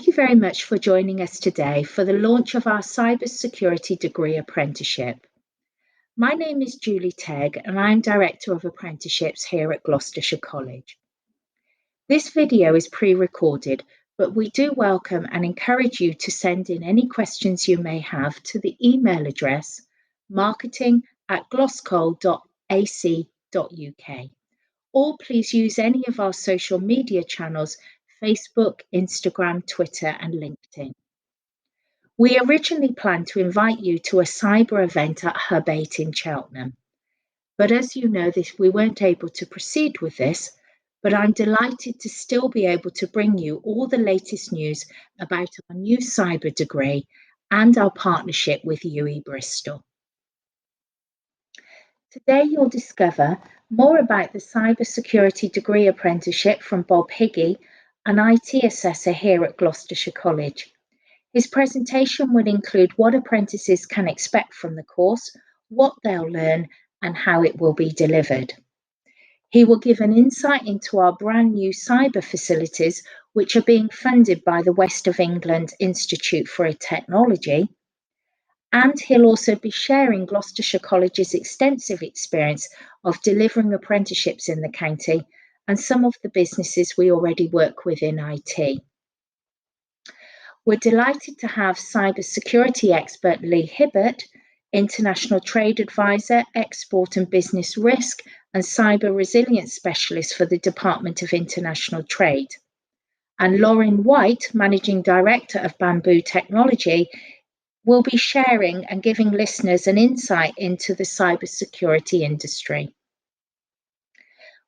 Thank you very much for joining us today for the launch of our Cybersecurity Degree Apprenticeship. My name is Julie Tegg and I'm Director of Apprenticeships here at Gloucestershire College. This video is pre-recorded, but we do welcome and encourage you to send in any questions you may have to the email address marketing@gloscol.ac.uk, or please use any of our social media channels: Facebook, Instagram, Twitter, and LinkedIn. We originally planned to invite you to a cyber event at Hub 8 in Cheltenham, but as you know, we weren't able to proceed with this, but I'm delighted to still be able to bring you all the latest news about our new cyber degree and our partnership with UE Bristol. Today you'll discover more about the Cybersecurity Degree Apprenticeship from Bob Higgy, an IT assessor here at Gloucestershire College. His presentation will include what apprentices can expect from the course, what they'll learn, and how it will be delivered. He will give an insight into our brand new cyber facilities, which are being funded by the West of England Institute for Technology. And he'll also be sharing Gloucestershire College's extensive experience of delivering apprenticeships in the county and some of the businesses we already work with in IT. We're delighted to have cybersecurity expert Lee Hibbert, international trade advisor, export and business risk, and cyber resilience specialist for the Department of International Trade. And Lauren White, managing director of Bamboo Technology, will be sharing and giving listeners an insight into the cybersecurity industry.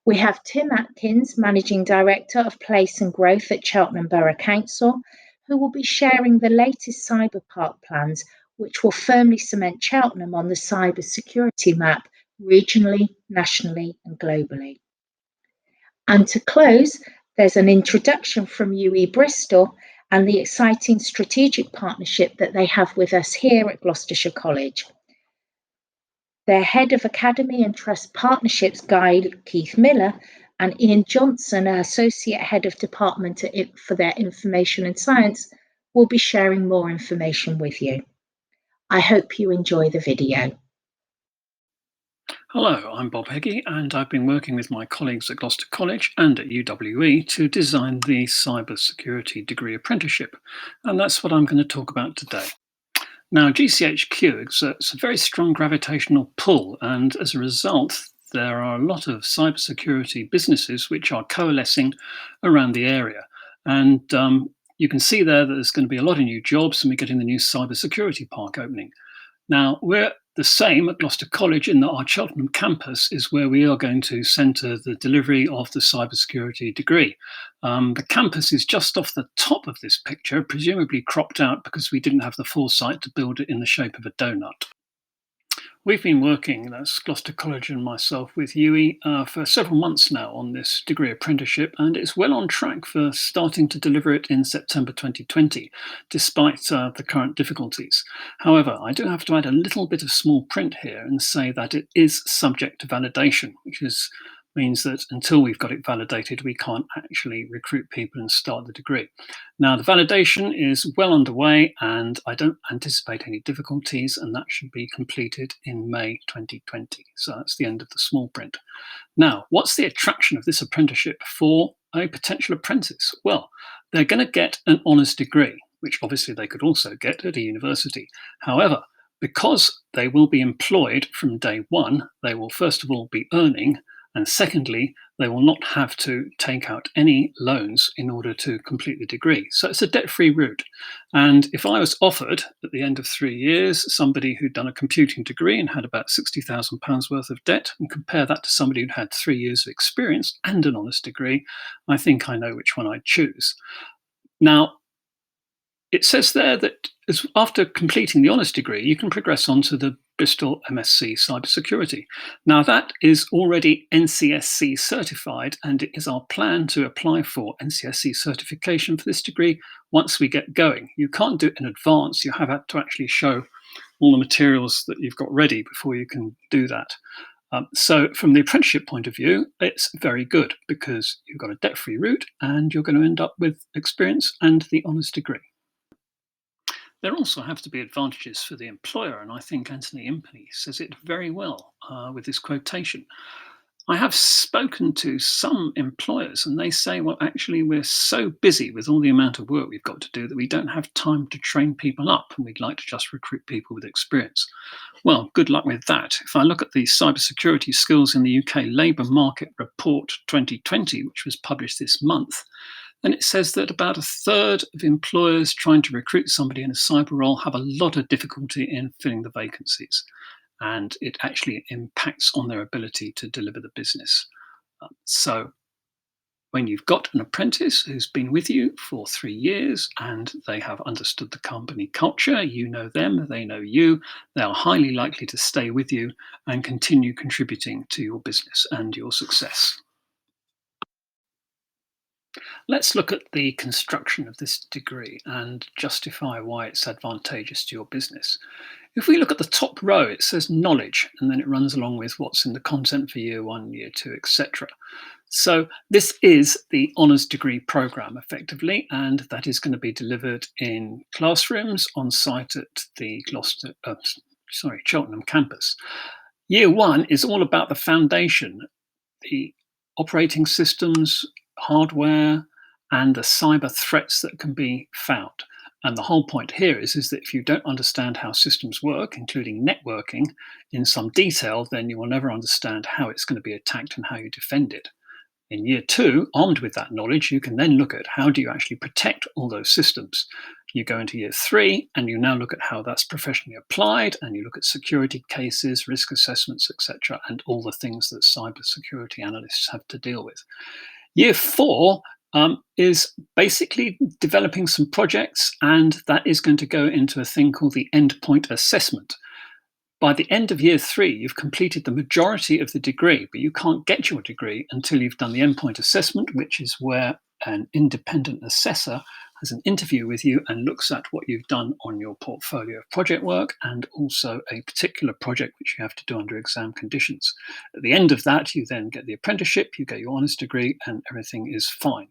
We have Tim Atkins, managing director of Place and Growth at Cheltenham Borough Council, who will be sharing the latest cyber park plans, which will firmly cement Cheltenham on the cyber security map regionally, nationally, and globally. And to close, there's an introduction from UE Bristol and the exciting strategic partnership that they have with us here at Gloucestershire College. Their Head of Academy and Trust Partnerships, Guy Keith Miller, and Ian Johnson, Associate Head of Department for their Information and Science, will be sharing more information with you. I hope you enjoy the video. Hello, I'm Bob Higgy, and I've been working with my colleagues at Gloucester College and at UWE to design the Cybersecurity Degree Apprenticeship, and that's what I'm going to talk about today. Now, GCHQ exerts a very strong gravitational pull, and as a result, there are a lot of cybersecurity businesses which are coalescing around the area. And you can see there that there's going to be a lot of new jobs, and we're getting the new cybersecurity park opening. Now, we're the same at Gloucester College in that our Cheltenham campus is where we are going to centre the delivery of the cybersecurity degree. The campus is just off the top of this picture, presumably cropped out because we didn't have the foresight to build it in the shape of a donut. We've been working, that's Gloucester College and myself, with UE for several months now on this degree apprenticeship, and it's well on track for starting to deliver it in September 2020, despite the current difficulties. However, I do have to add a little bit of small print here and say that it is subject to validation, which means that until we've got it validated, we can't actually recruit people and start the degree. Now, the validation is well underway, and I don't anticipate any difficulties, and that should be completed in May 2020. So that's the end of the small print. Now, what's the attraction of this apprenticeship for a potential apprentice? Well, they're going to get an honours degree, which obviously they could also get at a university. However, because they will be employed from day one, they will first of all be earning, and secondly, they will not have to take out any loans in order to complete the degree. So it's a debt-free route. And if I was offered at the end of 3 years somebody who'd done a computing degree and had about £60,000 worth of debt, and compare that to somebody who'd had 3 years of experience and an honours degree, I think I know which one I'd choose. Now, it says there that after completing the honours degree, you can progress on to the Bristol MSc Cybersecurity. Now, that is already NCSC certified, and it is our plan to apply for NCSC certification for this degree once we get going. You can't do it in advance. You have to actually show all the materials that you've got ready before you can do that. So from the apprenticeship point of view, it's very good because you've got a debt-free route and you're going to end up with experience and the honours degree. There also have to be advantages for the employer, and I think Anthony Impey says it very well with this quotation. I have spoken to some employers and they say, well, actually, we're so busy with all the amount of work we've got to do that we don't have time to train people up and we'd like to just recruit people with experience. Well, good luck with that. If I look at the cybersecurity skills in the UK Labour Market Report 2020, which was published this month, then it says that about a third of employers trying to recruit somebody in a cyber role have a lot of difficulty in filling the vacancies, and it actually impacts on their ability to deliver the business. So when you've got an apprentice who's been with you for 3 years and they have understood the company culture, you know them, they know you, they are highly likely to stay with you and continue contributing to your business and your success. Let's look at the construction of this degree and justify why it's advantageous to your business. If we look at the top row, it says knowledge, and then it runs along with what's in the content for year one, year two, etc. So this is the honours degree programme effectively, and that is going to be delivered in classrooms on site at the Cheltenham campus. Year one is all about the foundation, the operating systems, hardware, and the cyber threats that can be found. And the whole point here is that if you don't understand how systems work, including networking, in some detail, then you will never understand how it's going to be attacked and how you defend it. In year two, armed with that knowledge, you can then look at how do you actually protect all those systems. You go into year three and you now look at how that's professionally applied, and you look at security cases, risk assessments, etc., and all the things that cybersecurity analysts have to deal with. Year four is basically developing some projects, and that is going to go into a thing called the endpoint assessment. By the end of year three, you've completed the majority of the degree, but you can't get your degree until you've done the endpoint assessment, which is where an independent assessor has an interview with you and looks at what you've done on your portfolio of project work and also a particular project which you have to do under exam conditions. At the end of that, you then get the apprenticeship, you get your honours degree, and everything is fine.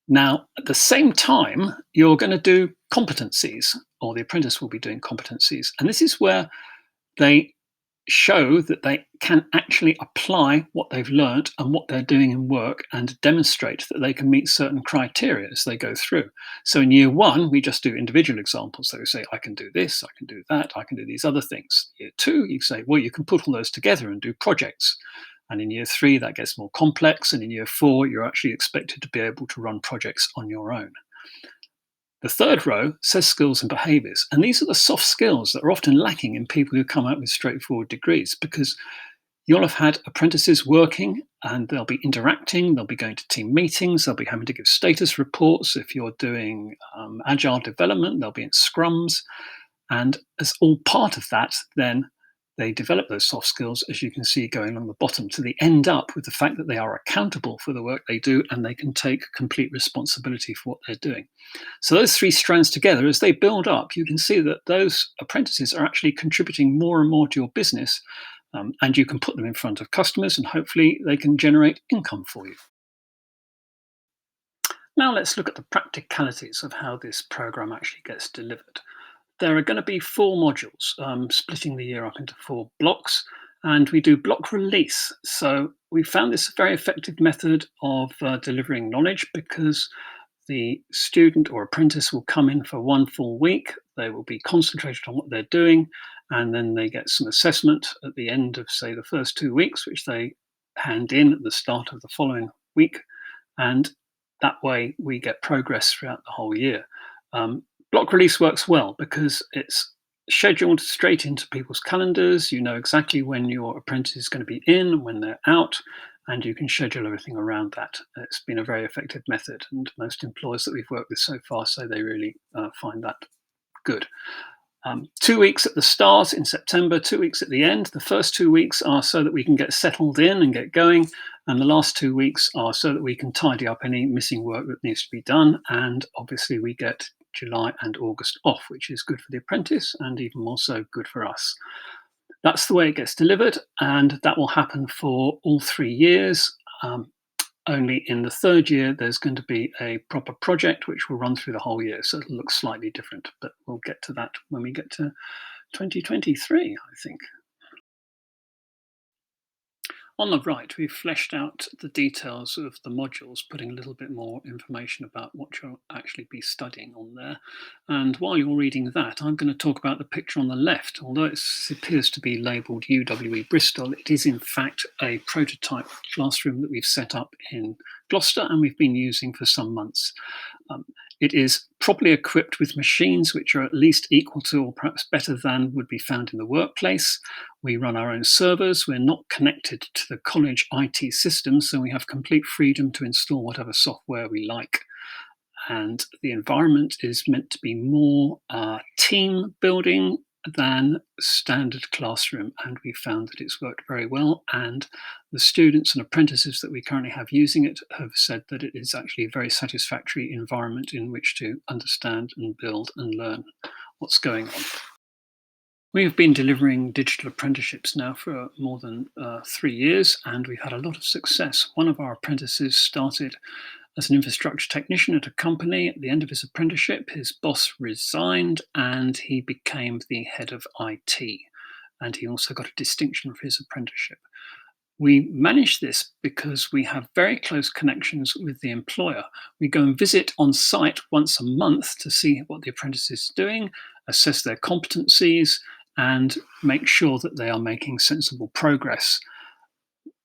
Now, at the same time, you're going to do competencies, or the apprentice will be doing competencies. And this is where they show that they can actually apply what they've learnt and what they're doing in work and demonstrate that they can meet certain criteria as they go through. So in year one, we just do individual examples. So we say, I can do this, I can do that, I can do these other things. Year two, you say, well, you can put all those together and do projects. And in year three, that gets more complex. And in year four, you're actually expected to be able to run projects on your own. The third row says skills and behaviours. And these are the soft skills that are often lacking in people who come out with straightforward degrees, because you'll have had apprentices working and they'll be interacting, they'll be going to team meetings, they'll be having to give status reports. If you're doing agile development, they'll be in scrums. And as all part of that, then they develop those soft skills, as you can see going along the bottom, to the end up with the fact that they are accountable for the work they do and they can take complete responsibility for what they're doing. So those three strands together, as they build up, you can see that those apprentices are actually contributing more and more to your business, and you can put them in front of customers and hopefully they can generate income for you. Now let's look at the practicalities of how this program actually gets delivered. There are going to be 4 modules, splitting the year up into 4 blocks, and we do block release. So we found this a very effective method of delivering knowledge, because the student or apprentice will come in for 1 full week, they will be concentrated on what they're doing, and then they get some assessment at the end of, say, the first 2 weeks, which they hand in at the start of the following week, and that way we get progress throughout the whole year. Block release works well because it's scheduled straight into people's calendars. You know exactly when your apprentice is going to be in and when they're out, and you can schedule everything around that. It's been a very effective method, and most employers that we've worked with so far say they really find that good. 2 weeks at the start in September, 2 weeks at the end. The first 2 weeks are so that we can get settled in and get going, and the last 2 weeks are so that we can tidy up any missing work that needs to be done, and obviously we get July and August off, which is good for the apprentice and even more so good for us. That's the way it gets delivered, and that will happen for all 3 years. Only in the third year, there's going to be a proper project which will run through the whole year. So it'll look slightly different, but we'll get to that when we get to 2023, I think. On the right, we've fleshed out the details of the modules, putting a little bit more information about what you'll actually be studying on there. And while you're reading that, I'm going to talk about the picture on the left. Although it appears to be labelled UWE Bristol, it is in fact a prototype classroom that we've set up in Gloucester and we've been using for some months. It is properly equipped with machines which are at least equal to or perhaps better than would be found in the workplace. We run our own servers. We're not connected to the college IT system, so we have complete freedom to install whatever software we like. And the environment is meant to be more team building than standard classroom, and we found that it's worked very well, and the students and apprentices that we currently have using it have said that it is actually a very satisfactory environment in which to understand and build and learn what's going on. We have been delivering digital apprenticeships now for more than 3 years, and we've had a lot of success. One of our apprentices started as an infrastructure technician at a company. At the end of his apprenticeship, his boss resigned and he became the head of IT. And he also got a distinction for his apprenticeship. We manage this because we have very close connections with the employer. We go and visit on site once a month to see what the apprentice is doing, assess their competencies, and make sure that they are making sensible progress.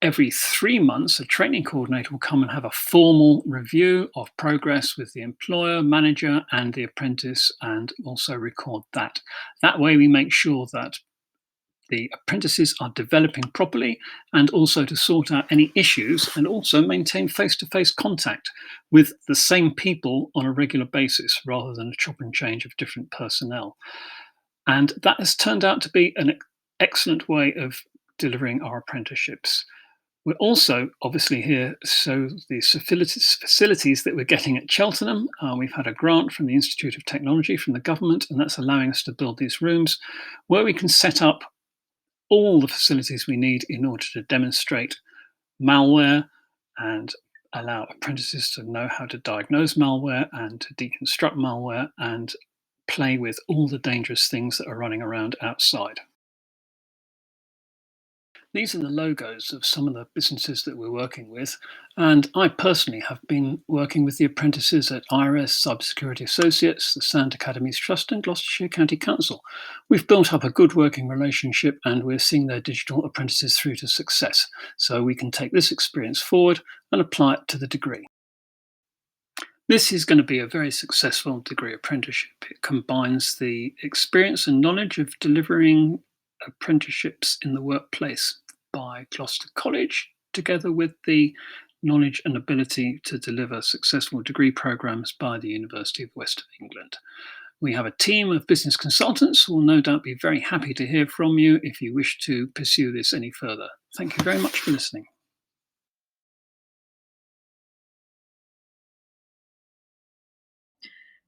Every 3 months, a training coordinator will come and have a formal review of progress with the employer, manager, and the apprentice, and also record that. That way, we make sure that the apprentices are developing properly, and also to sort out any issues and also maintain face-to-face contact with the same people on a regular basis rather than a chop and change of different personnel. And that has turned out to be an excellent way of delivering our apprenticeships. We're also obviously here, so the facilities that we're getting at Cheltenham, we've had a grant from the Institute of Technology from the government, and that's allowing us to build these rooms where we can set up all the facilities we need in order to demonstrate malware and allow apprentices to know how to diagnose malware and to deconstruct malware and play with all the dangerous things that are running around outside. These are the logos of some of the businesses that we're working with, and I personally have been working with the apprentices at IRS Cybersecurity Associates, the Sand Academies Trust, and Gloucestershire County Council. We've built up a good working relationship, and we're seeing their digital apprentices through to success, so we can take this experience forward and apply it to the degree. This is going to be a very successful degree apprenticeship. It combines the experience and knowledge of delivering apprenticeships in the workplace by Gloucester College, together with the knowledge and ability to deliver successful degree programs by the University of Western England. We have a team of business consultants who will no doubt be very happy to hear from you if you wish to pursue this any further. Thank you very much for listening.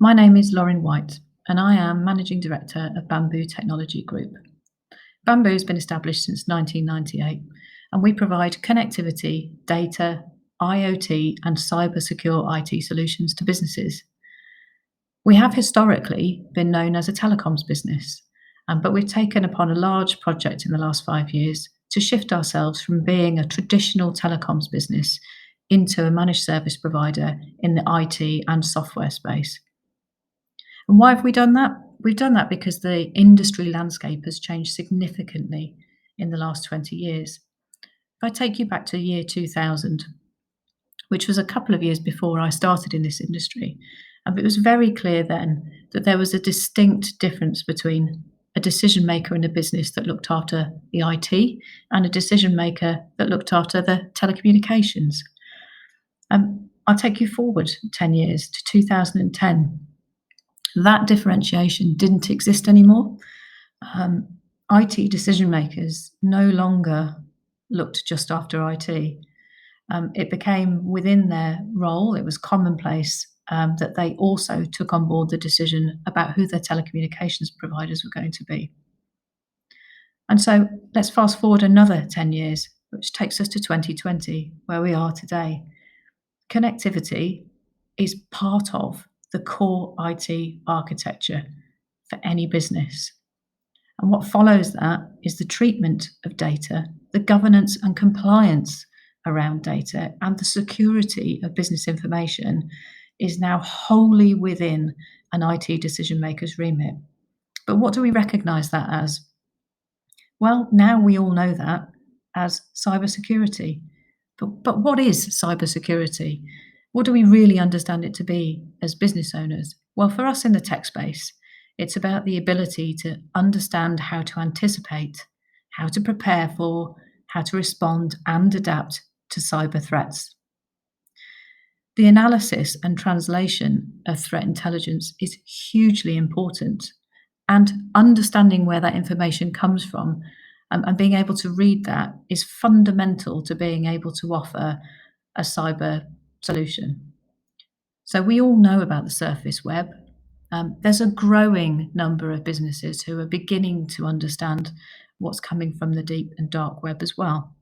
My name is Lauren White, and I am Managing Director of Bamboo Technology Group. Bamboo has been established since 1998, and we provide connectivity, data, IoT, and cyber-secure IT solutions to businesses. We have historically been known as a telecoms business, but we've taken upon a large project in the last 5 years to shift ourselves from being a traditional telecoms business into a managed service provider in the IT and software space. And why have we done that? We've done that because the industry landscape has changed significantly in the last 20 years. If I take you back to the year 2000, which was a couple of years before I started in this industry, it was very clear then that there was a distinct difference between a decision maker in a business that looked after the IT and a decision maker that looked after the telecommunications. I'll take you forward 10 years to 2010. That differentiation didn't exist anymore. IT decision makers no longer looked just after IT. It became within their role, it was commonplace that they also took on board the decision about who their telecommunications providers were going to be. And so let's fast forward another 10 years, which takes us to 2020, where we are today. Connectivity is part of the core IT architecture for any business. And what follows that is the treatment of data, the governance and compliance around data, and the security of business information is now wholly within an IT decision maker's remit. But what do we recognize that as? Well, now we all know that as cybersecurity. But what is cybersecurity? What do we really understand it to be as business owners? Well, for us in the tech space, it's about the ability to understand how to anticipate, how to prepare for, how to respond and adapt to cyber threats. The analysis and translation of threat intelligence is hugely important, and understanding where that information comes from and being able to read that is fundamental to being able to offer a cyber solution. So we all know about the surface web. There's a growing number of businesses who are beginning to understand what's coming from the deep and dark web as well.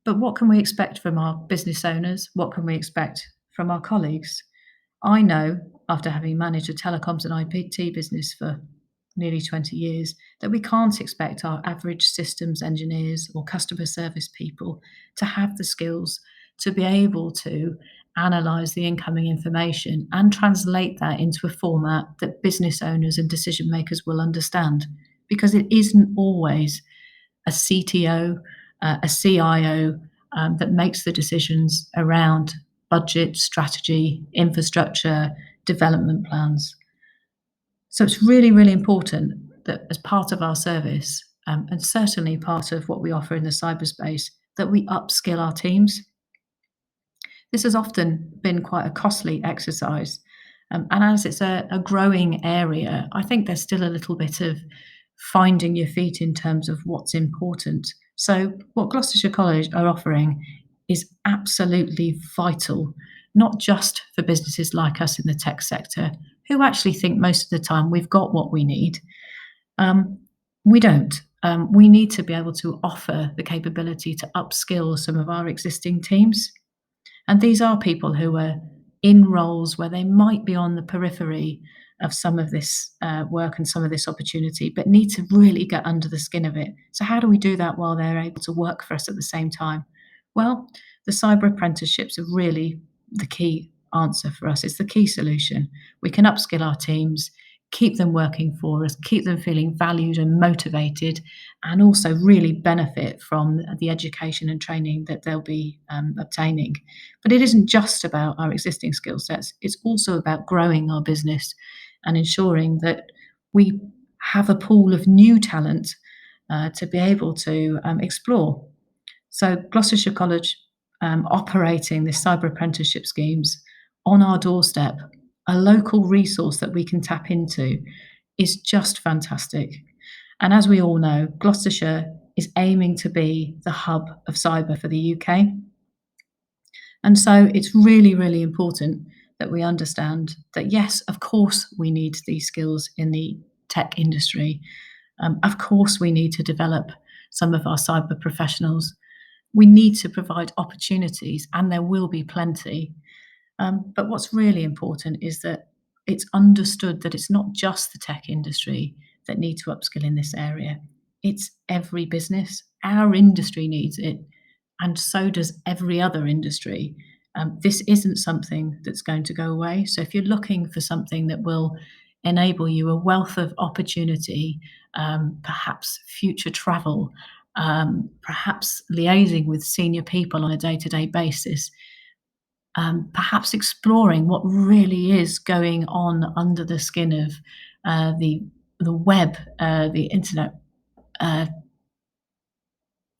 But what can we expect from our business owners? What can we expect from our colleagues? I know, after having managed a telecoms and IPT business for nearly 20 years, that we can't expect our average systems engineers or customer service people to have the skills to be able to analyze the incoming information and translate that into a format that business owners and decision makers will understand, because it isn't always a CTO, a CIO that makes the decisions around budget, strategy, infrastructure, development plans. So it's really, really important that as part of our service, and certainly part of what we offer in the cyberspace, that we upskill our teams. This has often been quite a costly exercise. And as it's a growing area, I think there's still a little bit of finding your feet in terms of what's important. So what Gloucestershire College are offering is absolutely vital, not just for businesses like us in the tech sector, who actually think most of the time we've got what we need. We don't. We need to be able to offer the capability to upskill some of our existing teams. And these are people who are in roles where they might be on the periphery of some of this work and some of this opportunity, but need to really get under the skin of it. So how do we do that while they're able to work for us at the same time? Well, the cyber apprenticeships are really the key answer for us. It's the key solution. We can upskill our teams, keep them working for us, keep them feeling valued and motivated, and also really benefit from the education and training that they'll be obtaining. But it isn't just about our existing skill sets, it's also about growing our business and ensuring that we have a pool of new talent to be able to explore. So Gloucestershire College operating the cyber apprenticeship schemes on our doorstep, a local resource that we can tap into, is just fantastic. And as we all know, Gloucestershire is aiming to be the hub of cyber for the UK. And so it's really, really important that we understand that, yes, of course, we need these skills in the tech industry. Of course, we need to develop some of our cyber professionals. We need to provide opportunities, and there will be plenty. But what's really important is that it's understood that it's not just the tech industry that need to upskill in this area. It's every business. Our industry needs it, and so does every other industry. This isn't something that's going to go away. So if you're looking for something that will enable you a wealth of opportunity, perhaps future travel, perhaps liaising with senior people on a day-to-day basis, perhaps exploring what really is going on under the skin of the web, the internet,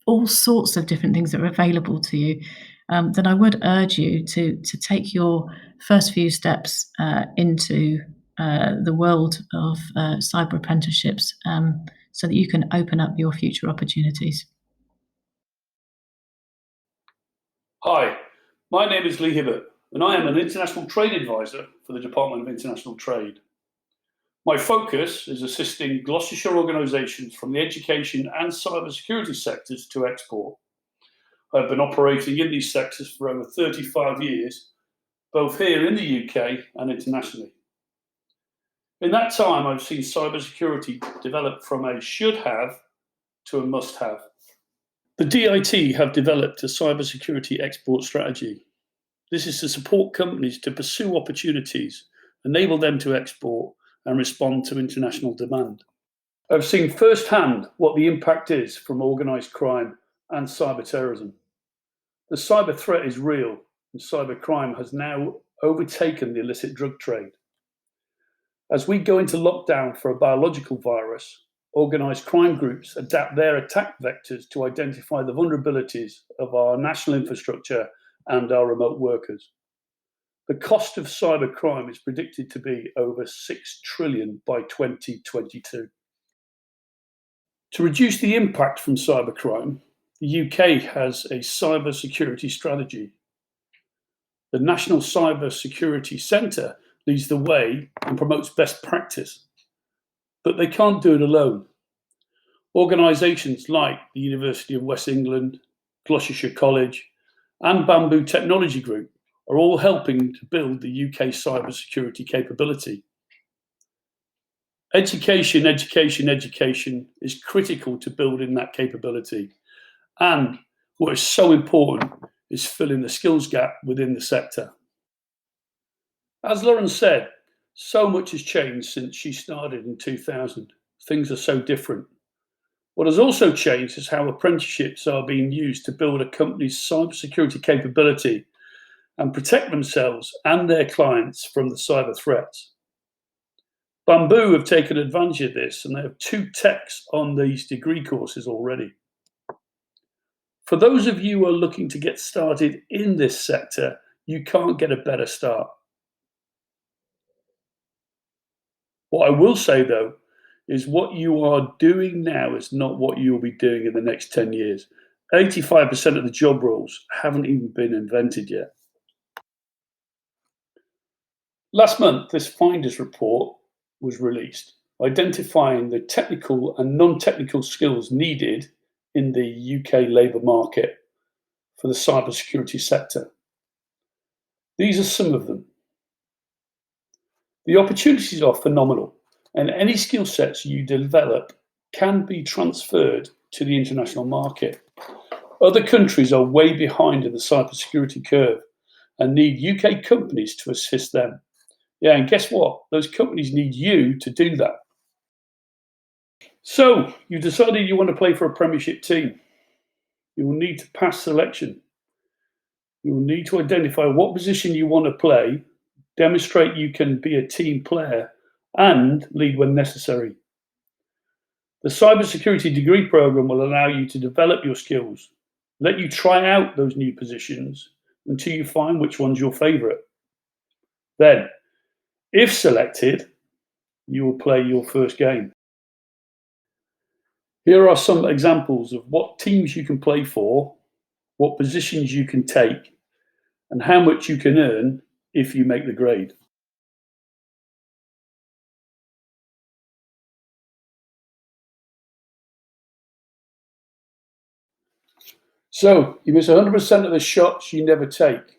all sorts of different things that are available to you, then I would urge you to take your first few steps into the world of cyber apprenticeships, so that you can open up your future opportunities. Hi, my name is Hibbert, and I am an International Trade Advisor for the Department of International Trade. My focus is assisting Gloucestershire organisations from the education and cybersecurity sectors to export. I've been operating in these sectors for over 35 years, both here in the UK and internationally. In that time, I've seen cybersecurity develop from a should have to a must have. The DIT have developed a cybersecurity export strategy. This is to support companies to pursue opportunities, enable them to export, and respond to international demand. I've seen firsthand what the impact is from organised crime and cyber terrorism. The cyber threat is real, and cyber crime has now overtaken the illicit drug trade. As we go into lockdown for a biological virus, organised crime groups adapt their attack vectors to identify the vulnerabilities of our national infrastructure and our remote workers. The cost of cyber crime is predicted to be over 6 trillion by 2022. To reduce the impact from cybercrime, the UK has a cyber security strategy. The National Cyber Security Centre leads the way and promotes best practice, but they can't do it alone. Organisations like the University of West England, Gloucestershire College, and Bamboo Technology Group are all helping to build the UK cybersecurity capability. Education is critical to building that capability. And what is so important is filling the skills gap within the sector. As Lauren said, so much has changed since she started in 2000. Things are so different. What has also changed is how apprenticeships are being used to build a company's cybersecurity capability and protect themselves and their clients from the cyber threats. Bamboo have taken advantage of this, and they have 2 techs on these degree courses already. For those of you who are looking to get started in this sector, you can't get a better start. What I will say, though, is what you are doing now is not what you will be doing in the next 10 years. 85% of the job roles haven't even been invented yet. Last month, this Finders report was released, identifying the technical and non-technical skills needed in the UK labour market for the cybersecurity sector. These are some of them. The opportunities are phenomenal, and any skill sets you develop can be transferred to the international market. Other countries are way behind in the cybersecurity curve and need UK companies to assist them. Yeah, and guess what? Those companies need you to do that. So, you decided you want to play for a Premiership team. You will need to pass selection. You will need to identify what position you want to play, demonstrate you can be a team player, and lead when necessary. The cybersecurity degree program will allow you to develop your skills, let you try out those new positions until you find which one's your favourite. Then, if selected, you will play your first game. Here are some examples of what teams you can play for, what positions you can take, and how much you can earn if you make the grade. So, you miss 100% of the shots you never take.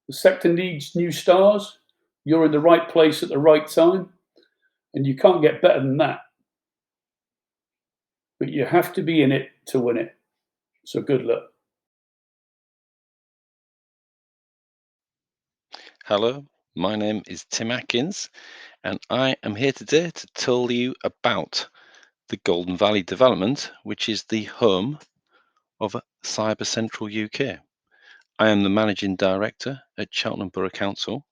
The sector needs new stars. You're in the right place at the right time, and you can't get better than that. But you have to be in it to win it. So good luck. Hello, my name is Tim Atkins, and I am here today to tell you about the Golden Valley development, which is the home of Cyber Central UK. I am the Managing Director at Cheltenham Borough Council,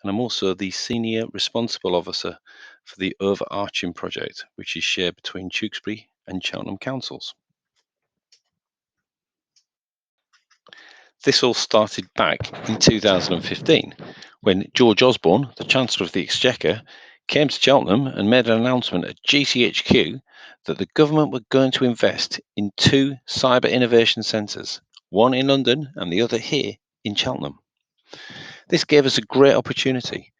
and I'm also the Senior Responsible Officer for the overarching project, which is shared between Tewkesbury and Cheltenham Councils. This all started back in 2015, when George Osborne, the Chancellor of the Exchequer, came to Cheltenham and made an announcement at GCHQ that the government were going to invest in 2 cyber innovation centres, one in London and the other here in Cheltenham. This gave us a great opportunity,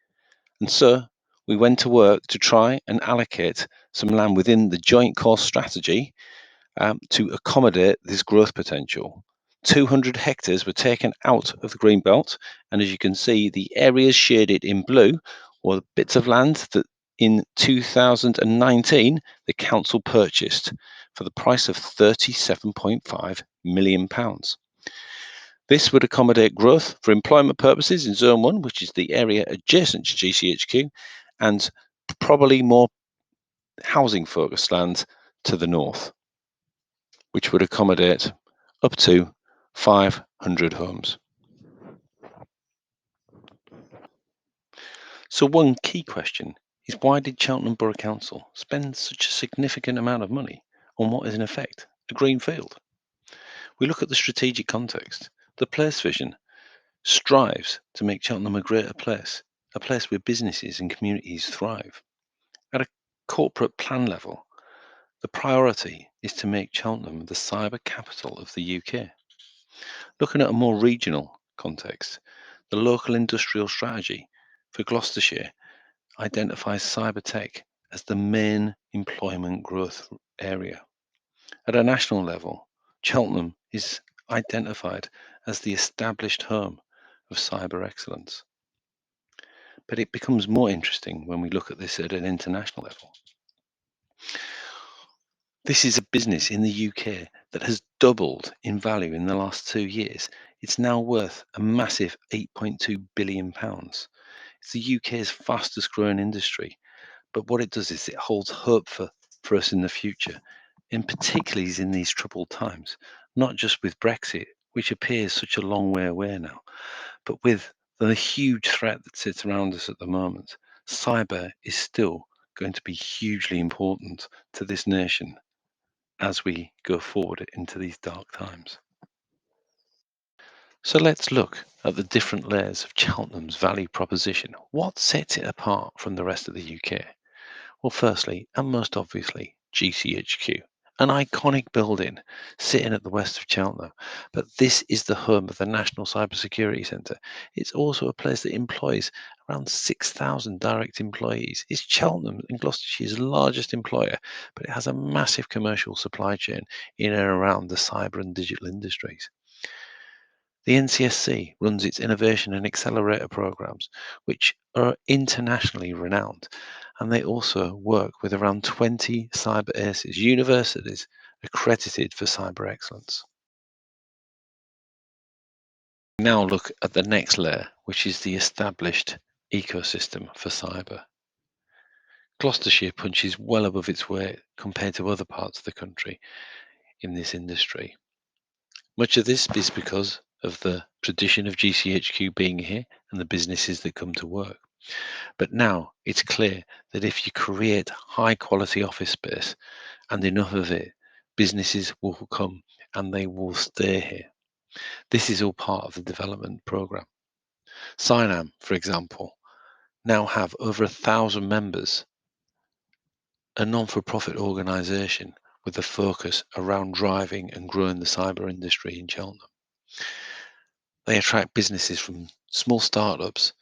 and so we went to work to try and allocate some land within the joint course strategy to accommodate this growth potential. 200 hectares were taken out of the green belt, and as you can see, the areas shaded in blue were bits of land that in 2019 the council purchased for the price of £37.5 million. This would accommodate growth for employment purposes in Zone 1, which is the area adjacent to GCHQ, and probably more housing-focused land to the north, which would accommodate up to 500 homes. So one key question is, why did Cheltenham Borough Council spend such a significant amount of money on what is in effect a green field? We look at the strategic context. The place vision strives to make Cheltenham a greater place, a place where businesses and communities thrive. At a corporate plan level, the priority is to make Cheltenham the cyber capital of the UK. Looking at a more regional context, the local industrial strategy for Gloucestershire identifies cyber tech as the main employment growth area. At a national level, Cheltenham is identified as the established home of cyber excellence. But it becomes more interesting when we look at this at an international level. This is a business in the UK that has doubled in value in the last 2 years. It's now worth a massive £8.2 billion. It's the UK's fastest growing industry. But what it does is it holds hope for us in the future, and particularly in these troubled times, not just with Brexit, which appears such a long way away now, but with the huge threat that sits around us at the moment. Cyber is still going to be hugely important to this nation as we go forward into these dark times. So let's look at the different layers of Cheltenham's value proposition. What sets it apart from the rest of the UK? Well, firstly, and most obviously, GCHQ, an iconic building sitting at the west of Cheltenham. But this is the home of the National Cybersecurity Centre. It's also a place that employs around 6,000 direct employees. It's Cheltenham and Gloucestershire's largest employer, but it has a massive commercial supply chain in and around the cyber and digital industries. The NCSC runs its innovation and accelerator programs, which are internationally renowned, and they also work with around 20 cyber aces, universities accredited for cyber excellence. Now look at the next layer, which is the established ecosystem for cyber. Gloucestershire punches well above its weight compared to other parts of the country in this industry. Much of this is because of the tradition of GCHQ being here and the businesses that come to work. But now it's clear that if you create high quality office space and enough of it, businesses will come and they will stay here. This is all part of the development program. Cynam, for example, now have over 1,000 members, a non-for-profit organisation with a focus around driving and growing the cyber industry in Cheltenham. They attract businesses from small startups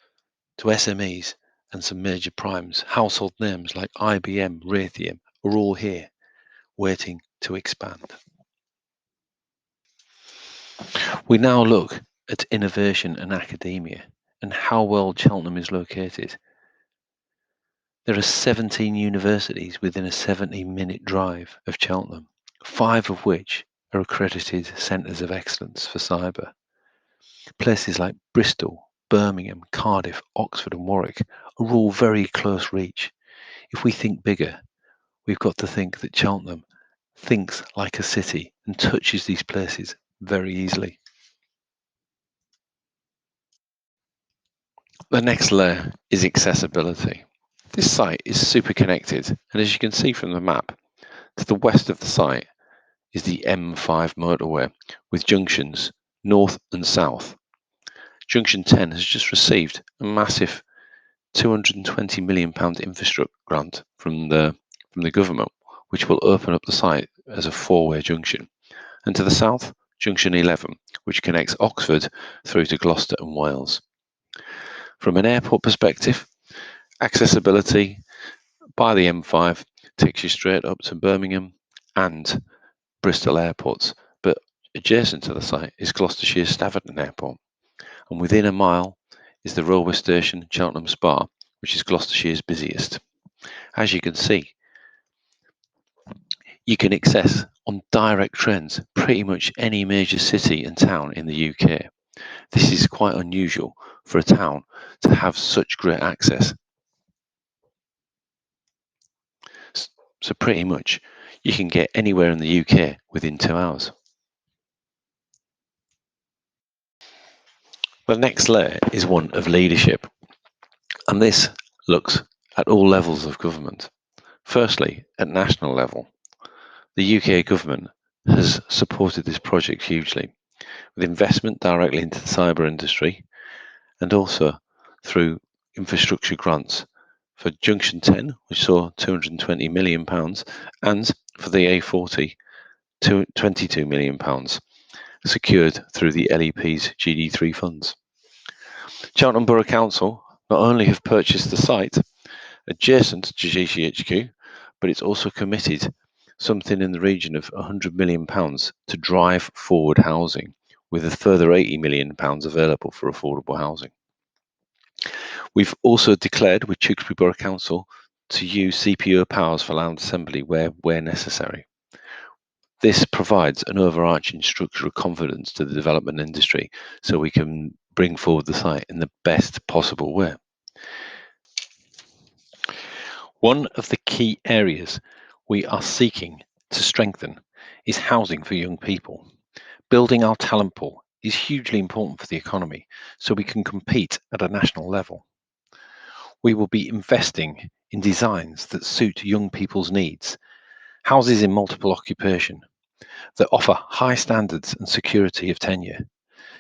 to SMEs and some major primes. Household names like IBM, Raytheon are all here waiting to expand. We now look at innovation and academia and how well Cheltenham is located. There are 17 universities within a 70-minute drive of Cheltenham, 5 of which are accredited centres of excellence for cyber. Places like Bristol, Birmingham, Cardiff, Oxford and Warwick are all very close reach. If we think bigger, we've got to think that Cheltenham thinks like a city and touches these places very easily. The next layer is accessibility. This site is super connected, and as you can see from the map, to the west of the site is the M5 motorway with junctions north and south. Junction 10 has just received a massive £220 million infrastructure grant from the government, which will open up the site as a 4-way junction. And to the south, Junction 11, which connects Oxford through to Gloucester and Wales. From an airport perspective, Accessibility by the M5 takes you straight up to Birmingham and Bristol airports, but adjacent to the site is Gloucestershire Staverton Airport, and within a mile is the railway station Cheltenham Spa, which is Gloucestershire's busiest. As you can see, you can access on direct trains pretty much any major city and town in the UK. This is quite unusual for a town to have such great access. So pretty much you can get anywhere in the UK within 2 hours. The next layer is one of leadership, and this looks at all levels of government. Firstly, at national level, the UK government has supported this project hugely, with investment directly into the cyber industry and also through infrastructure grants for Junction 10, which saw £220 million, and for the A40, £22 million, secured through the LEP's GD3 funds. Cheltenham Borough Council not only have purchased the site adjacent to GCHQ, but it's also committed something in the region of £100 million to drive forward housing, with a further £80 million available for affordable housing. We've also declared with Tewkesbury Borough Council to use CPO powers for land assembly where necessary. This provides an overarching structure of confidence to the development industry so we can bring forward the site in the best possible way. One of the key areas we are seeking to strengthen is housing for young people. Building our talent pool is hugely important for the economy so we can compete at a national level. We will be investing in designs that suit young people's needs, houses in multiple occupation, that offer high standards and security of tenure.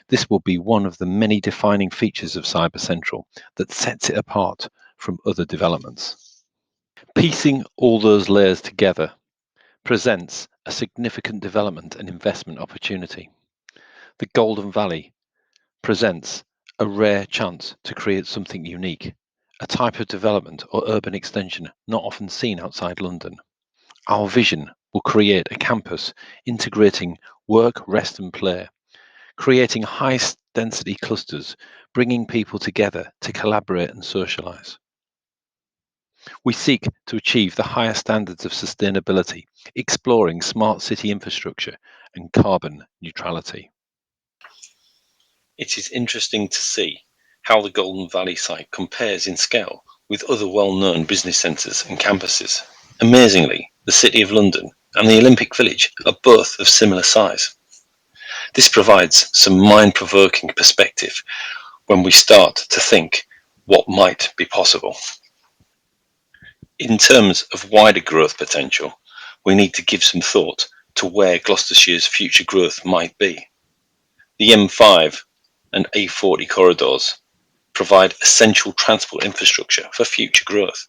This will be one of the many defining features of Cyber Central that sets it apart from other developments. Piecing all those layers together presents a significant development and investment opportunity. The Golden Valley presents a rare chance to create something unique, a type of development or urban extension not often seen outside London. Our vision will create a campus integrating work, rest and play, creating high density clusters, bringing people together to collaborate and socialise. We seek to achieve the higher standards of sustainability, exploring smart city infrastructure and carbon neutrality. It is interesting to see how the Golden Valley site compares in scale with other well-known business centres and campuses. Amazingly, the City of London and the Olympic Village are both of similar size. This provides some mind-provoking perspective when we start to think what might be possible. In terms of wider growth potential, we need to give some thought to where Gloucestershire's future growth might be. The M5 and A40 corridors provide essential transport infrastructure for future growth.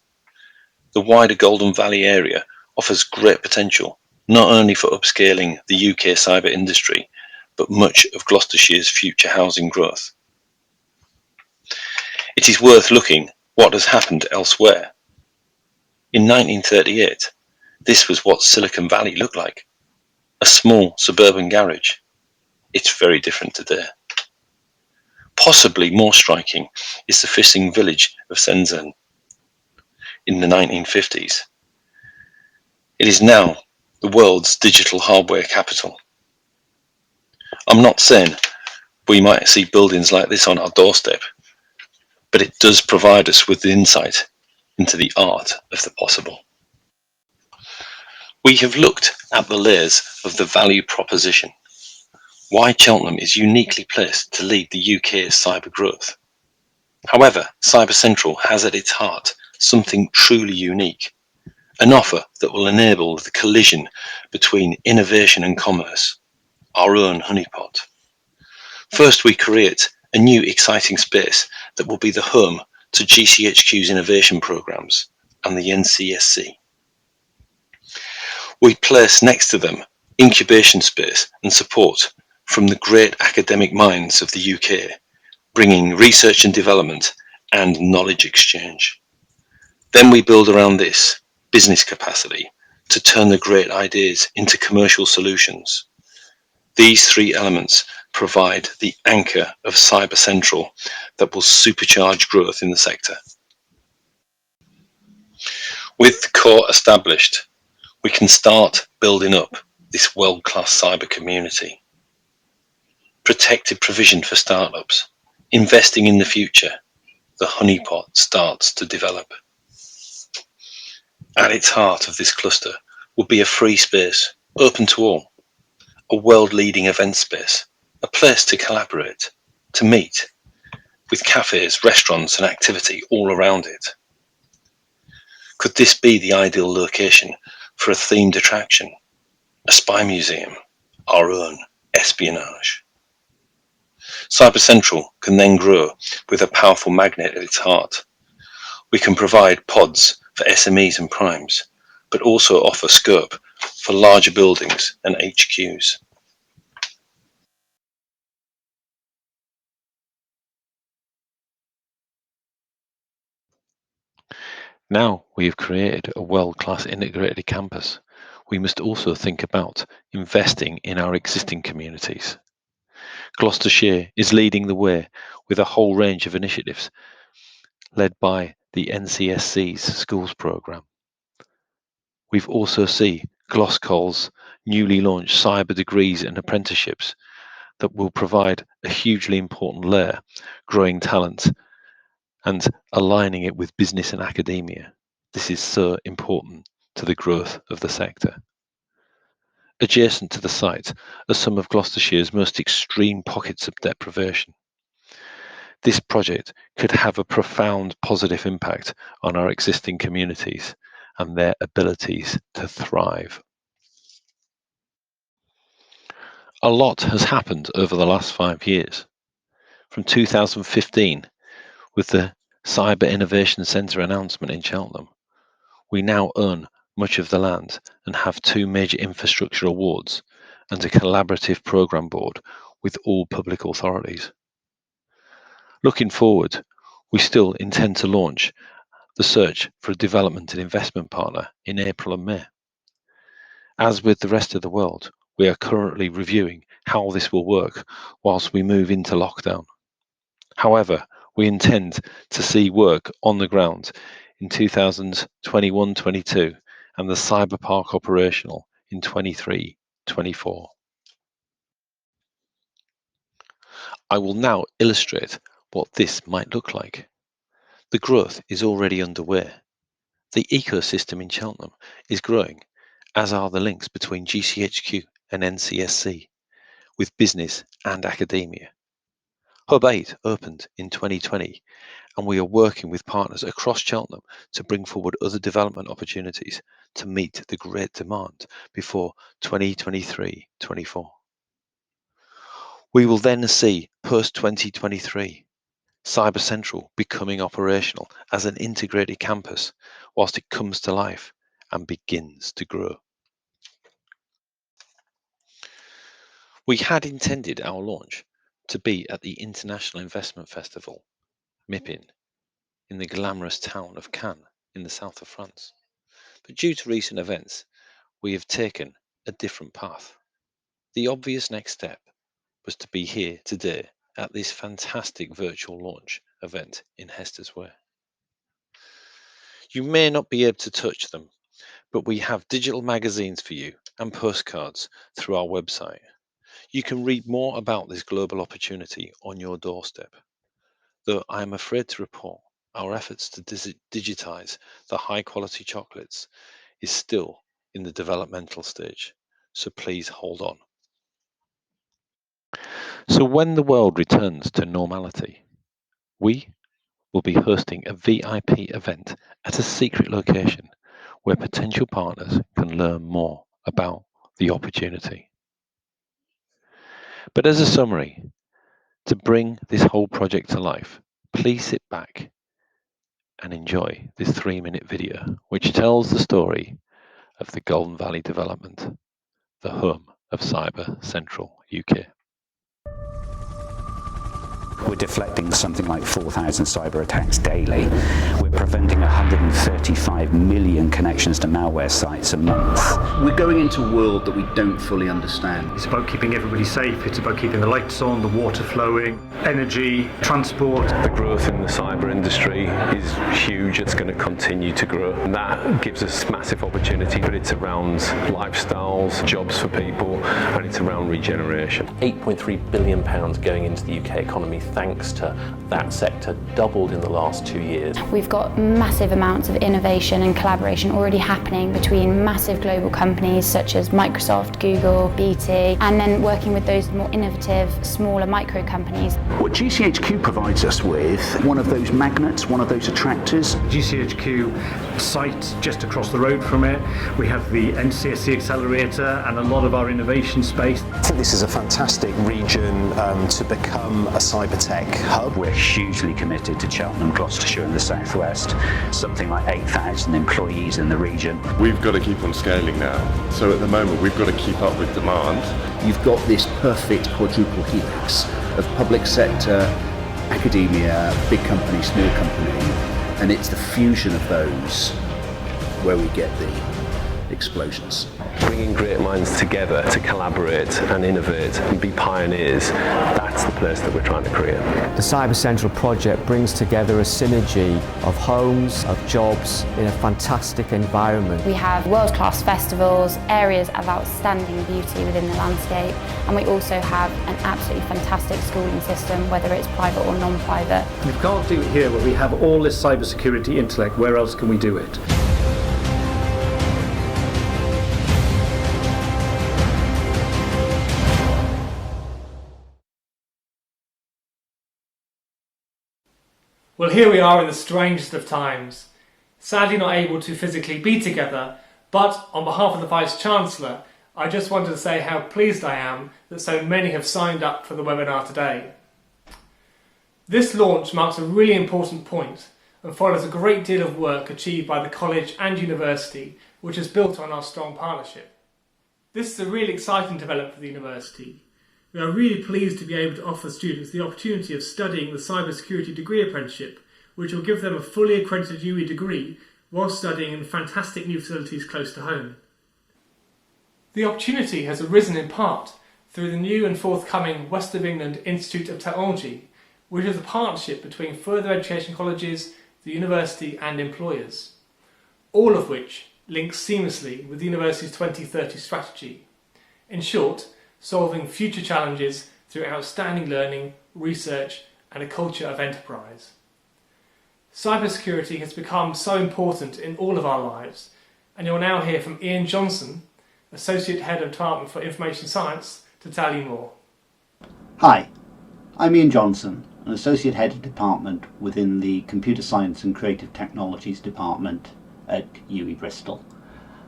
The wider Golden Valley area offers great potential, not only for upscaling the UK cyber industry, but much of Gloucestershire's future housing growth. It is worth looking what has happened elsewhere. In 1938, this was what Silicon Valley looked like, a small suburban garage. It's very different today. Possibly more striking is the fishing village of Shenzhen in the 1950s. It is now the world's digital hardware capital. I'm not saying we might see buildings like this on our doorstep, but it does provide us with the insight into the art of the possible. We have looked at the layers of the value proposition, why Cheltenham is uniquely placed to lead the UK's cyber growth. However, Cyber Central has at its heart something truly unique, an offer that will enable the collision between innovation and commerce, our own Honeypot. First, we create a new exciting space that will be the home to GCHQ's innovation programs and the NCSC. We place next to them incubation space and support from the great academic minds of the UK, bringing research and development and knowledge exchange. Then we build around this business capacity to turn the great ideas into commercial solutions. These three elements provide the anchor of Cyber Central that will supercharge growth in the sector. With the core established, we can start building up this world-class cyber community. Protected provision for startups, investing in the future, the Honeypot starts to develop. At its heart of this cluster will be a free space, open to all, a world-leading event space, a place to collaborate, to meet, with cafes, restaurants and activity all around it. Could this be the ideal location for a themed attraction, a spy museum, our own espionage? Cyber Central can then grow with a powerful magnet at its heart. We can provide pods for SMEs and primes, but also offer scope for larger buildings and HQs. Now we have created a world-class integrated campus, we must also think about investing in our existing communities. Gloucestershire is leading the way with a whole range of initiatives led by the NCSC's schools programme. We've also seen Gloscol's newly launched cyber degrees and apprenticeships that will provide a hugely important layer, growing talent and aligning it with business and academia. This is so important to the growth of the sector. Adjacent to the site are some of Gloucestershire's most extreme pockets of deprivation. This project could have a profound positive impact on our existing communities and their abilities to thrive. A lot has happened over the last 5 years. From 2015, with the Cyber Innovation Centre announcement in Cheltenham, we now own much of the land and have 2 major infrastructure awards and a collaborative programme board with all public authorities. Looking forward, we still intend to launch the search for a development and investment partner in April and May. As with the rest of the world, we are currently reviewing how this will work whilst we move into lockdown. However, we intend to see work on the ground in 2021-22 and the cyber park operational in 23-24. I will now illustrate what this might look like. The growth is already underway. The ecosystem in Cheltenham is growing, as are the links between GCHQ and NCSC, with business and academia. Hub 8 opened in 2020, and we are working with partners across Cheltenham to bring forward other development opportunities to meet the great demand before 2023-24. We will then see post-2023 Cyber Central becoming operational as an integrated campus whilst it comes to life and begins to grow. We had intended our launch to be at the International Investment Festival, MIPIM, in the glamorous town of Cannes in the south of France. But due to recent events, we have taken a different path. The obvious next step was to be here today at this fantastic virtual launch event in Hester's Way. You may not be able to touch them, but we have digital magazines for you and postcards through our website. You can read more about this global opportunity on your doorstep. Though I am afraid to report our efforts to digitize the high quality chocolates is still in the developmental stage, so please hold on. So when the world returns to normality, we will be hosting a VIP event at a secret location where potential partners can learn more about the opportunity. But as a summary, to bring this whole project to life, please sit back and enjoy this 3-minute video, which tells the story of the Golden Valley development, the home of Cyber Central UK. We're deflecting something like 4,000 cyber attacks daily. We're preventing 135 million connections to malware sites a month. We're going into a world that we don't fully understand. It's about keeping everybody safe, it's about keeping the lights on, the water flowing, energy, transport. The growth in the cyber industry is huge. It's going to continue to grow. And that gives us massive opportunity, but it's around lifestyles, jobs for people, and it's around regeneration. £8.3 billion going into the UK economy thanks to that sector, doubled in the last 2 years. We've got massive amounts of innovation and collaboration already happening between massive global companies such as Microsoft, Google, BT, and then working with those more innovative, smaller micro companies. What GCHQ provides us with, one of those magnets, one of those attractors. GCHQ site just across the road from it. We have the NCSC accelerator and a lot of our innovation space. I think this is a fantastic region to become a cyber tech hub. We're hugely committed to Cheltenham, Gloucestershire and the southwest. Something like 8,000 employees in the region. We've got to keep on scaling now. So at the moment we've got to keep up with demand. You've got this perfect quadruple helix of public sector, academia, big company, small company, and it's the fusion of those where we get the explosions. Bringing great minds together to collaborate and innovate and be pioneers, that's the place that we're trying to create. The Cyber Central project brings together a synergy of homes, of jobs in a fantastic environment. We have world-class festivals, areas of outstanding beauty within the landscape, and we also have an absolutely fantastic schooling system, whether it's private or non-private. We can't do it here where we have all this cybersecurity intellect. Where else can we do it? Well, here we are in the strangest of times. Sadly not able to physically be together, but on behalf of the Vice-Chancellor, I just wanted to say how pleased I am that so many have signed up for the webinar today. This launch marks a really important point and follows a great deal of work achieved by the college and university, which is built on our strong partnership. This is a really exciting development for the university. We are really pleased to be able to offer students the opportunity of studying the Cybersecurity Degree Apprenticeship, which will give them a fully accredited UE degree while studying in fantastic new facilities close to home. The opportunity has arisen in part through the new and forthcoming West of England Institute of Technology, which is a partnership between further education colleges, the university and employers, all of which links seamlessly with the university's 2030 strategy. In short, solving future challenges through outstanding learning, research and a culture of enterprise. Cybersecurity has become so important in all of our lives, and you'll now hear from Ian Johnson, Associate Head of Department for Information Science, to tell you more. Hi, I'm Ian Johnson, an Associate Head of Department within the Computer Science and Creative Technologies Department at UE Bristol.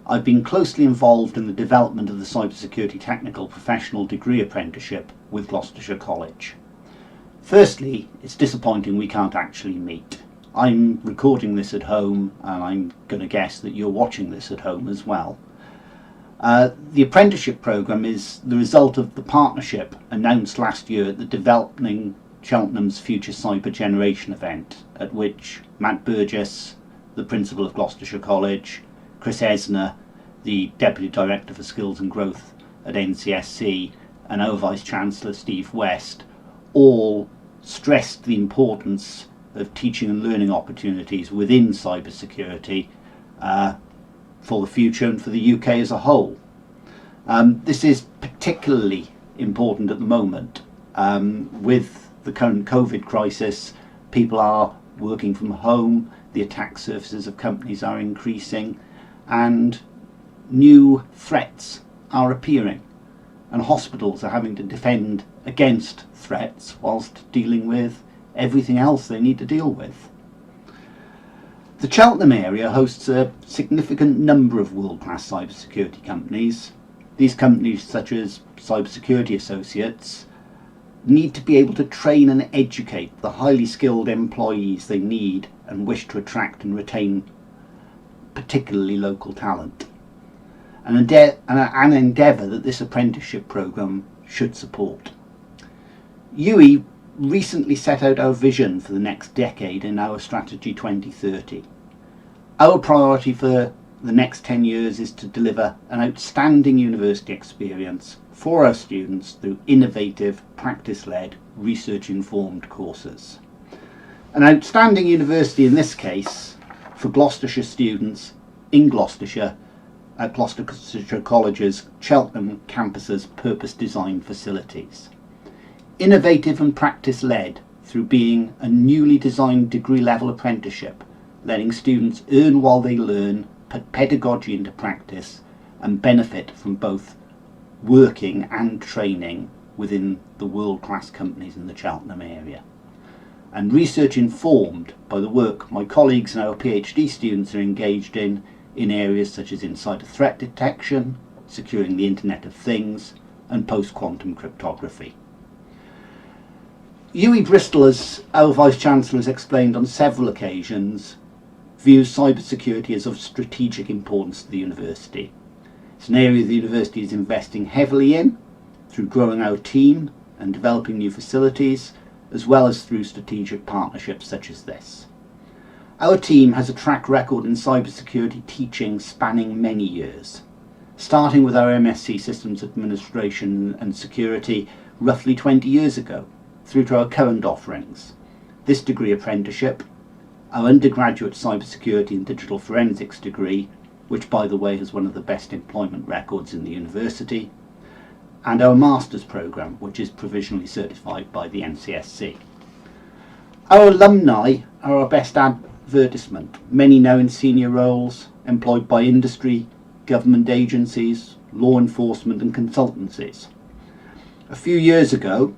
I've been closely involved in the development of the Cybersecurity Technical Professional Degree Apprenticeship with Gloucestershire College. Firstly, it's disappointing we can't actually meet. I'm recording this at home and I'm going to guess that you're watching this at home as well. The apprenticeship programme is the result of the partnership announced last year at the Developing Cheltenham's Future Cyber Generation event, at which Matt Burgess, the Principal of Gloucestershire College, Chris Esner, the Deputy Director for Skills and Growth at NCSC, and our Vice-Chancellor Steve West, all stressed the importance of teaching and learning opportunities within cybersecurity for the future and for the UK as a whole. This is particularly important at the moment. With the current COVID crisis, people are working from home, the attack surfaces of companies are increasing, and new threats are appearing, and hospitals are having to defend against threats whilst dealing with everything else they need to deal with. The Cheltenham area hosts a significant number of world-class cybersecurity companies. These companies, such as Cybersecurity Associates, need to be able to train and educate the highly skilled employees they need and wish to attract and retain particularly local talent. An endeavour that this apprenticeship programme should support. UE recently set out our vision for the next decade in our Strategy 2030. Our priority for the next 10 years is to deliver an outstanding university experience for our students through innovative, practice-led, research-informed courses. An outstanding university in this case for Gloucestershire students in Gloucestershire at Gloucestershire College's Cheltenham campus's purpose-designed facilities. Innovative and practice-led through being a newly designed degree-level apprenticeship, letting students earn while they learn, put pedagogy into practice, and benefit from both working and training within the world-class companies in the Cheltenham area. And research informed by the work my colleagues and our PhD students are engaged in areas such as insider threat detection, securing the Internet of Things, and post-quantum cryptography. UWE Bristol, as our Vice-Chancellor has explained on several occasions, views cybersecurity as of strategic importance to the university. It's an area the university is investing heavily in through growing our team and developing new facilities, as well as through strategic partnerships such as this. Our team has a track record in cybersecurity teaching spanning many years, starting with our MSc Systems Administration and Security roughly 20 years ago, through to our current offerings, this degree apprenticeship, our undergraduate cybersecurity and digital forensics degree, which by the way has one of the best employment records in the university, and our master's programme, which is provisionally certified by the NCSC. Our alumni are our best advertisement, many now in senior roles, employed by industry, government agencies, law enforcement and consultancies. A few years ago,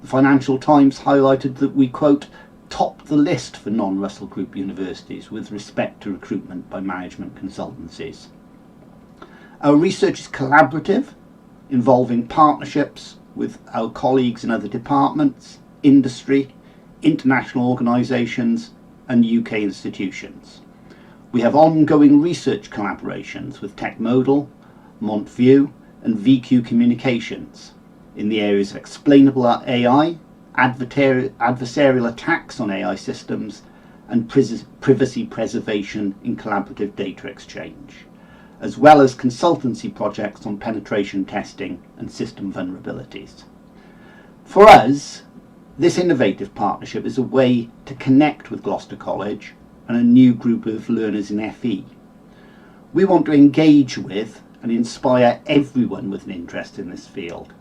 the Financial Times highlighted that we, quote, topped the list for non-Russell Group universities with respect to recruitment by management consultancies. Our research is collaborative, involving partnerships with our colleagues in other departments, industry, international organisations and UK institutions. We have ongoing research collaborations with TechModal, Montview and VQ Communications in the areas of explainable AI, adversarial attacks on AI systems and privacy preservation in collaborative data exchange, as well as consultancy projects on penetration testing and system vulnerabilities. For us, this innovative partnership is a way to connect with Gloucester College and a new group of learners in FE. We want to engage with and inspire everyone with an interest in this field.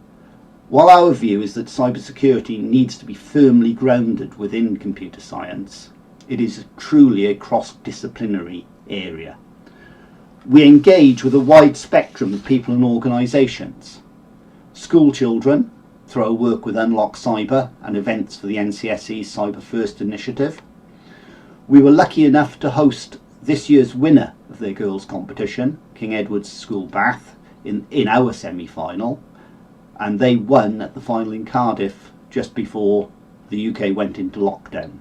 While our view is that cybersecurity needs to be firmly grounded within computer science, it is truly a cross-disciplinary area. We engage with a wide spectrum of people and organisations. School children, through our work with Unlock Cyber and events for the NCSE's Cyber First initiative. We were lucky enough to host this year's winner of their girls' competition, King Edward's School Bath, in our semi-final, and they won at the final in Cardiff just before the UK went into lockdown.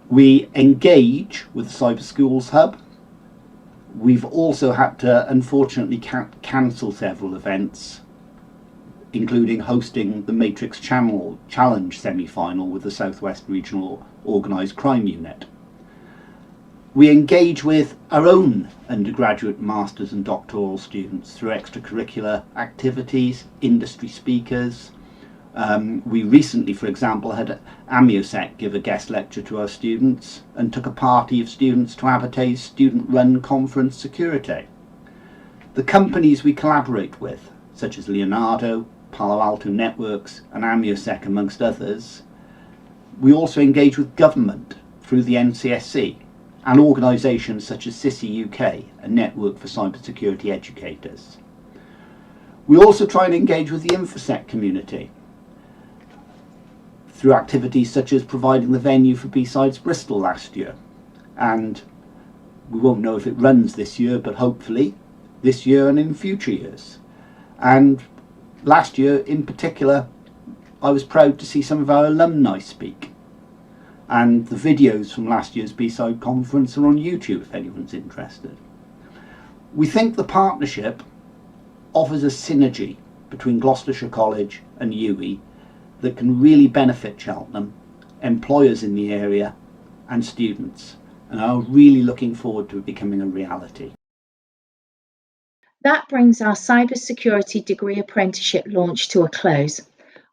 We engage with the Cyber Schools Hub. We've also had to unfortunately cancel several events, including hosting the Matrix Challenge semi-final with the South West Regional Organised Crime Unit. We engage with our own undergraduate, masters and doctoral students through extracurricular activities, industry speakers. We recently, for example, had AMIOSEC give a guest lecture to our students and took a party of students to Abertay's student-run conference Security. The companies we collaborate with, such as Leonardo, Palo Alto Networks and AMIOSEC amongst others. We also engage with government through the NCSC and organisations such as CISI UK, a network for cybersecurity educators. We also try and engage with the InfoSec community through activities such as providing the venue for B-Sides Bristol last year, and we won't know if it runs this year, but hopefully this year and in future years. And last year in particular, I was proud to see some of our alumni speak, and the videos from last year's B-Side conference are on YouTube if anyone's interested. We think the partnership offers a synergy between Gloucestershire College and UWE that can really benefit Cheltenham, employers in the area and students, and are really looking forward to it becoming a reality. That brings our cybersecurity degree apprenticeship launch to a close.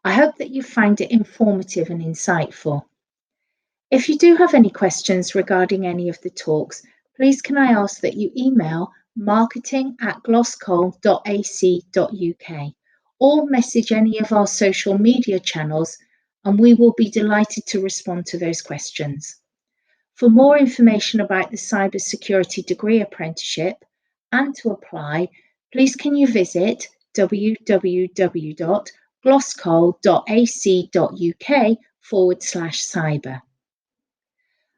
I hope that you find it informative and insightful. If you do have any questions regarding any of the talks, please can I ask that you email marketing@gloscol.ac.uk or message any of our social media channels, and we will be delighted to respond to those questions. For more information about the cybersecurity degree apprenticeship and to apply, please can you visit www.gloscol.ac.uk/cyber.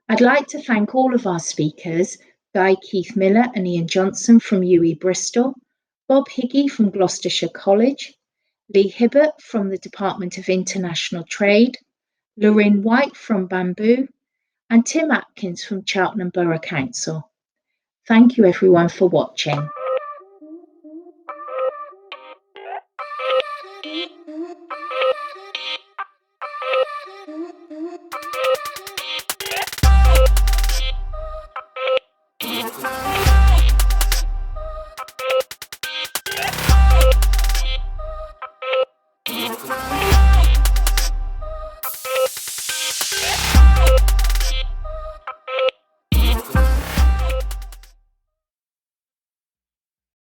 I'd like to thank all of our speakers, Guy Keith Miller and Ian Johnson from UE Bristol, Bob Higgy from Gloucestershire College, Lee Hibbert from the Department of International Trade, Lorraine White from Bamboo, and Tim Atkins from Cheltenham Borough Council. Thank you everyone for watching.